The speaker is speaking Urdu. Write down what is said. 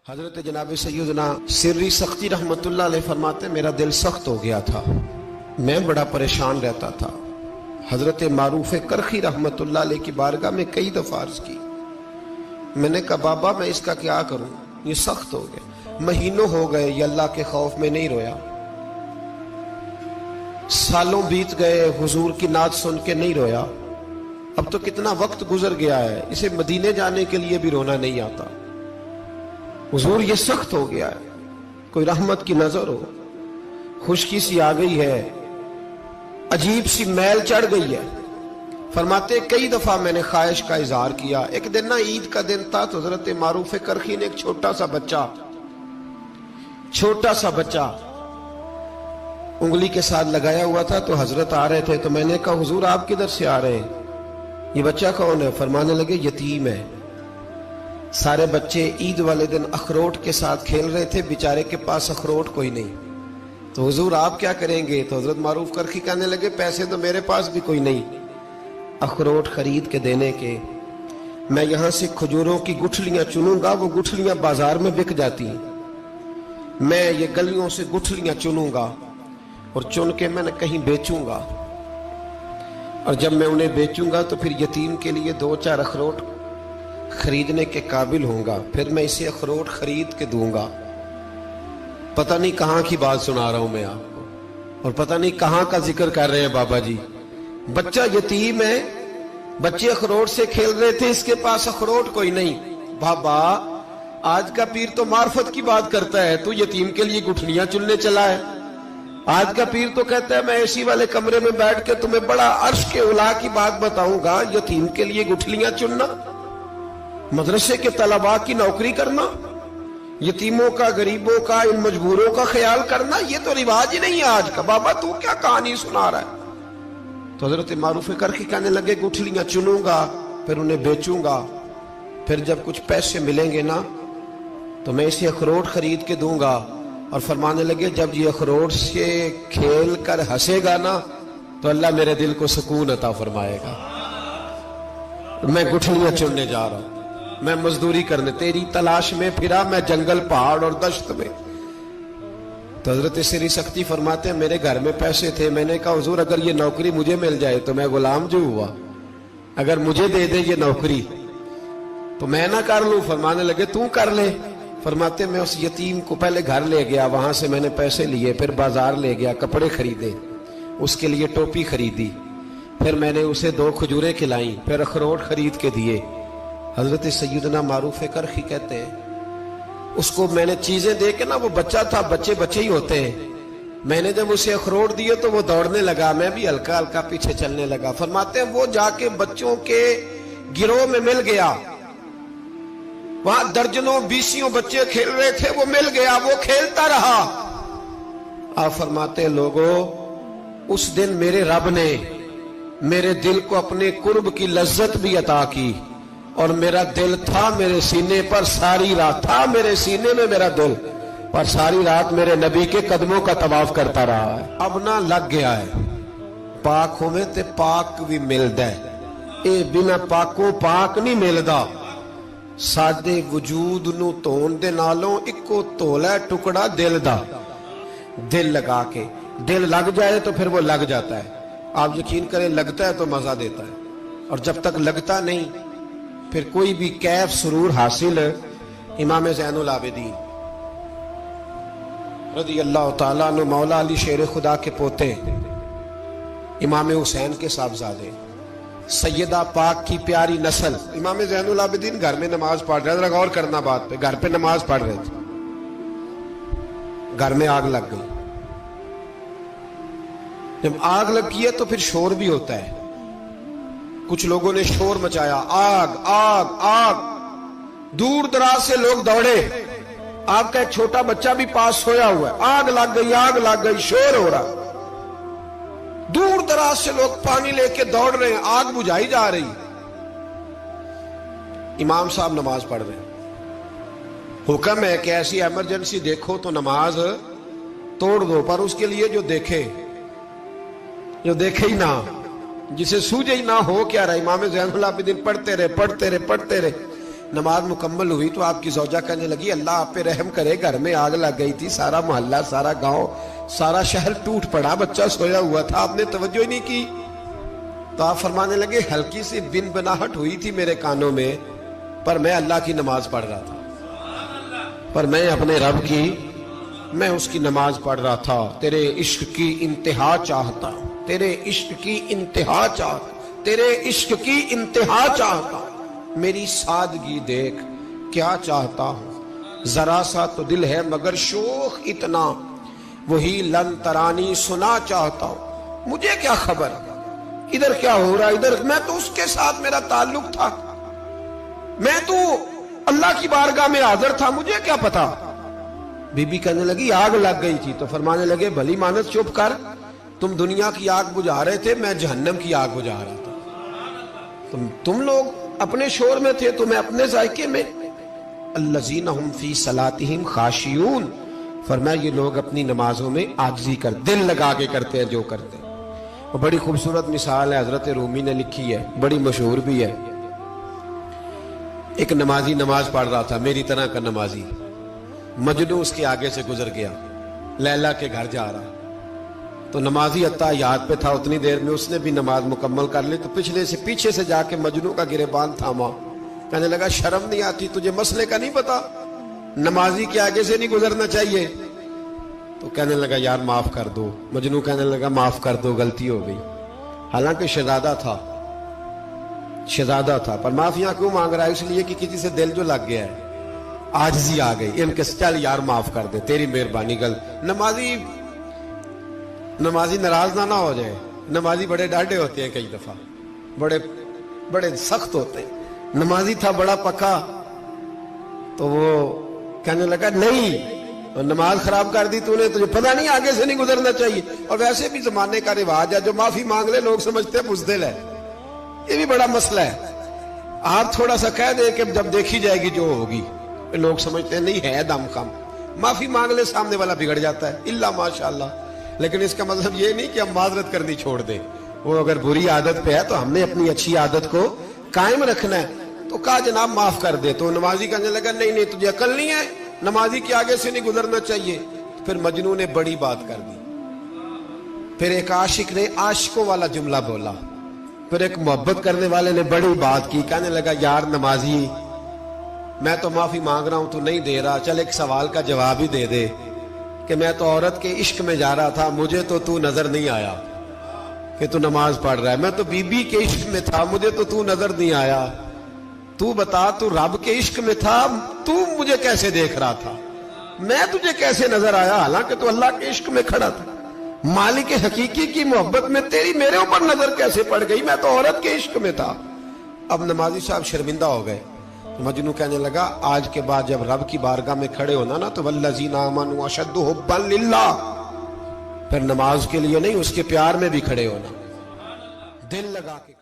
حضرت جناب سیدنا سری سختی رحمت اللہ علیہ فرماتے میرا دل سخت ہو گیا تھا، میں بڑا پریشان رہتا تھا۔ حضرت معروف کرخی رحمت اللہ علیہ کی بارگاہ میں کئی دفعہ عرض کی، میں نے کہا بابا میں اس کا کیا کروں، یہ سخت ہو گیا، مہینوں ہو گئے یہ اللہ کے خوف میں نہیں رویا، سالوں بیت گئے حضور کی نعت سن کے نہیں رویا، اب تو کتنا وقت گزر گیا ہے، اسے مدینے جانے کے لیے بھی رونا نہیں آتا، حضور یہ سخت ہو گیا ہے، کوئی رحمت کی نظر ہو، خشکی سی آ گئی ہے، عجیب سی میل چڑھ گئی ہے۔ فرماتے کئی دفعہ میں نے خواہش کا اظہار کیا۔ ایک دن نا عید کا دن تھا تو حضرت معروف کرخی نے ایک چھوٹا سا بچہ انگلی کے ساتھ لگایا ہوا تھا، تو حضرت آ رہے تھے، تو میں نے کہا حضور آپ کدھر سے آ رہے ہیں، یہ بچہ کون ہے؟ فرمانے لگے یتیم ہے۔ سارے بچے عید والے دن اخروٹ کے ساتھ کھیل رہے تھے، بیچارے کے پاس اخروٹ کوئی نہیں، تو حضور آپ کیا کریں گے؟ تو حضرت معروف کرخی کہنے لگے پیسے تو میرے پاس بھی کوئی نہیں اخروٹ خرید کے دینے کے، میں یہاں سے کھجوروں کی گٹھلیاں چنوں گا، وہ گٹھلیاں بازار میں بک جاتی ہیں، میں یہ گلیوں سے گٹھلیاں چنوں گا اور چن کے میں نے کہیں بیچوں گا، اور جب میں انہیں بیچوں گا تو پھر یتیم کے لیے 2-4 اخروٹ خریدنے کے قابل ہوں گا، پھر میں اسے اخروٹ خرید کے دوں گا۔ پتہ نہیں کہاں کی بات سنا رہا ہوں میں آپ کو، اور پتہ نہیں کہاں کا ذکر کر رہے ہیں بابا جی۔ بچہ یتیم ہے، بچے اخروٹ سے کھیل رہے تھے، اس کے پاس اخروٹ کوئی نہیں۔ بابا آج کا پیر تو معرفت کی بات کرتا ہے، تو یتیم کے لیے گٹھلیاں چننے چلا ہے۔ آج کا پیر تو کہتا ہے میں اے سی والے کمرے میں بیٹھ کے تمہیں بڑا عرش کے اعلیٰ کی بات بتاؤں گا، یتیم کے لیے گٹھلیاں چننا، مدرسے کے طلباء کی نوکری کرنا، یتیموں کا، غریبوں کا، ان مجبوروں کا خیال کرنا، یہ تو رواج ہی نہیں ہے آج کا۔ بابا تو کیا کہانی سنا رہا ہے؟ تو حضرت معروف کرخی کہنے لگے گٹھلیاں چنوں گا، پھر انہیں بیچوں گا، پھر جب کچھ پیسے ملیں گے نا تو میں اسے اخروٹ خرید کے دوں گا، اور فرمانے لگے جب یہ اخروٹ سے کھیل کر ہنسے گا نا تو اللہ میرے دل کو سکون عطا فرمائے گا۔ میں گٹھلیاں چننے جا رہا ہوں، میں مزدوری کرنے، تیری تلاش میں پھرا میں جنگل، پہاڑ اور دشت میں۔ تو حضرت سری سختی فرماتے ہیں میرے گھر میں پیسے تھے، میں نے کہا حضور اگر یہ نوکری مجھے مل جائے تو میں غلام جو ہوا، اگر مجھے دے دے یہ نوکری تو میں نہ کر لوں؟ فرمانے لگے تو کر لے۔ فرماتے میں اس یتیم کو پہلے گھر لے گیا، وہاں سے میں نے پیسے لیے، پھر بازار لے گیا، کپڑے خریدے، اس کے لیے ٹوپی خریدی، پھر میں نے اسے 2 کھجوریں کھلائیں، پھر اخروٹ خرید کے دیے۔ حضرت سیدنا معروف کرخی کہتے ہیں اس کو میں نے چیزیں دے کے نا، وہ بچہ تھا، بچے ہی ہوتے ہیں، میں نے جب اسے اخروٹ دیے تو وہ دوڑنے لگا، میں بھی ہلکا ہلکا پیچھے چلنے لگا۔ فرماتے ہیں وہ جا کے بچوں کے گروہ میں مل گیا، وہاں درجنوں 20 بچے کھیل رہے تھے، وہ مل گیا، وہ کھیلتا رہا۔ آپ فرماتے ہیں لوگوں اس دن میرے رب نے میرے دل کو اپنے قرب کی لذت بھی عطا کی، اور میرا دل تھا میرے سینے پر ساری رات، تھا میرے سینے میں میرا دل، پر ساری رات میرے نبی کے قدموں کا طواف کرتا رہا ہے۔ اب نہ لگ گیا ہے، پاک ہوئے تے پاک بھی ملدا ہے، اے بنا پاکوں پاک نہیں ملدا۔ سادے وجود نو تون دے نالوں اکو تولا ہے ٹکڑا دل دا، دل لگا کے، دل لگ جائے تو پھر وہ لگ جاتا ہے۔ آپ یقین کریں لگتا ہے تو مزہ دیتا ہے، اور جب تک لگتا نہیں پھر کوئی بھی کیف سرور حاصل۔ امام زین العابدین رضی اللہ تعالیٰ عنہ مولا علی شیر خدا کے پوتے، امام حسین کے صاحبزادے، سیدہ پاک کی پیاری نسل، امام زین العابدین گھر میں نماز پڑھ رہے تھے، غور کرنا بات پہ، گھر پہ نماز پڑھ رہے تھے، گھر میں آگ لگ گئی۔ جب آگ لگی ہے تو پھر شور بھی ہوتا ہے، کچھ لوگوں نے شور مچایا، آگ آگ آگ، دور دراز سے لوگ دوڑے، آپ کا ایک چھوٹا بچہ بھی پاس سویا ہوا ہے، آگ لگ گئی، شور ہو رہا، دور دراز سے لوگ پانی لے کے دوڑ رہے ہیں، آگ بجھائی جا رہی۔ امام صاحب نماز پڑھ رہے ہیں، حکم ہے کہ ایسی ایمرجنسی دیکھو تو نماز توڑ دو، پر اس کے لیے جو دیکھے ہی نہ، جسے سوجے ہی نہ ہو کیا رہا۔ امام زین العابدین پڑھتے رہے، نماز مکمل ہوئی تو آپ کی زوجہ کہنے لگی اللہ آپ پہ رحم کرے، گھر میں آگ لگ گئی تھی، سارا محلہ، سارا گاؤں، سارا شہر ٹوٹ پڑا، بچہ سویا ہوا تھا، آپ نے توجہ ہی نہیں کی۔ تو آپ فرمانے لگے ہلکی سی بن بناہٹ ہوئی تھی میرے کانوں میں، پر میں اللہ کی نماز پڑھ رہا تھا، پر میں اپنے رب کی، میں اس کی نماز پڑھ رہا تھا، تیرے عشق کی انتہا چاہتا، تیرے عشق کی انتہا چاہتا، تیرے عشق کی انتہا چاہتا، میری سادگی دیکھ کیا چاہتا ہوں، ذرا سا تو دل ہے مگر شوق اتنا، وہی لن ترانی سنا چاہتا ہوں، مجھے کیا خبر ادھر کیا ہو رہا، ادھر میں تو اس کے ساتھ میرا تعلق تھا، میں تو اللہ کی بارگاہ میں حاضر تھا، مجھے کیا پتا۔ بی بی کہنے لگی آگ لگ گئی تھی، تو فرمانے لگے بھلی مانت چپ کر، تم دنیا کی آگ بجھا رہے تھے، میں جہنم کی آگ بجھا رہا تھا، تم لوگ اپنے شور میں تھے تو میں اپنے ذائقے میں۔ الذین ہم فی صلاتہم خاشعون، فرمایا یہ لوگ اپنی نمازوں میں عاجزی کر دل لگا کے کرتے ہیں جو کرتے ہیں۔ اور بڑی خوبصورت مثال ہے، حضرت رومی نے لکھی ہے، بڑی مشہور بھی ہے۔ ایک نمازی نماز پڑھ رہا تھا، میری طرح کا نمازی، مجنو اس کے آگے سے گزر گیا، لیلا کے گھر جا رہا، تو نمازی اتحیات پہ تھا، اتنی دیر میں اس نے بھی نماز مکمل کر لی، تو پیچھے سے جا کے مجنو کا گریبان تھاما، کہنے لگا شرم نہیں آتی تجھے، مسئلے کا نہیں پتا، نمازی کے آگے سے نہیں گزرنا چاہیے؟ تو کہنے لگا یار معاف کر دو، مجنو کہنے لگا معاف کر دو، غلطی ہو گئی، حالانکہ شہزادہ تھا، پر معافیاں کیوں مانگ رہا ہے؟ اس لیے کہ کسی سے دل جو لگ گیا ہے، عاجزی آ گئی، ان کے چل یار معاف کر دے، تیری مہربانی، نمازی ناراض نہ ہو جائے، نمازی بڑے ڈاڈے ہوتے ہیں، کئی دفعہ بڑے سخت ہوتے ہیں، نمازی تھا بڑا پکا، تو وہ کہنے لگا نہیں، نماز خراب کر دی تو نے، تجھے پتہ نہیں آگے سے نہیں گزرنا چاہیے، اور ویسے بھی زمانے کا رواج ہے، جو معافی مانگ لے لوگ سمجھتے ہیں بزدل ہے، یہ بھی بڑا مسئلہ ہے، آپ تھوڑا سا کہہ دیں کہ جب دیکھی جائے گی جو ہوگی، لوگ سمجھتے ہیں نہیں ہے دم کم، معافی مانگ لے سامنے والا بگڑ جاتا ہے، الا ماشاءاللہ، لیکن اس کا مطلب یہ نہیں کہ ہم معذرت کرنی چھوڑ دیں، وہ اگر بری عادت پہ ہے تو ہم نے اپنی اچھی عادت کو قائم رکھنا ہے، تو کہا جناب معاف کر دے، تو نمازی کہنے لگا نہیں تجھے عقل نہیں ہے، نمازی کے آگے سے نہیں گزرنا چاہیے، پھر مجنو نے بڑی بات کر دی، پھر ایک عاشق نے عاشقوں والا جملہ بولا، پھر ایک محبت کرنے والے نے بڑی بات کی، کہنے لگا یار نمازی میں تو معافی مانگ رہا ہوں تو نہیں دے رہا، چل ایک سوال کا جواب ہی دے دے کہ میں تو عورت کے عشق میں جا رہا تھا، مجھے تو نظر نہیں آیا کہ تو نماز پڑھ رہا ہے، میں تو بی بی کے عشق میں تھا، مجھے تو نظر نہیں آیا، تو بتا تو رب کے عشق میں تھا، تو مجھے کیسے دیکھ رہا تھا، میں تجھے کیسے نظر آیا، حالانکہ تو اللہ کے عشق میں کھڑا تھا، مالک حقیقی کی محبت میں تیری میرے اوپر نظر کیسے پڑ گئی، میں تو عورت کے عشق میں تھا۔ اب نمازی صاحب شرمندہ ہو گئے، مجنو کہنے لگا آج کے بعد جب رب کی بارگاہ میں کھڑے ہونا نا تو والذین آمنوا اشد حبا للہ، پھر نماز کے لیے نہیں، اس کے پیار میں بھی کھڑے ہونا، دل لگا کے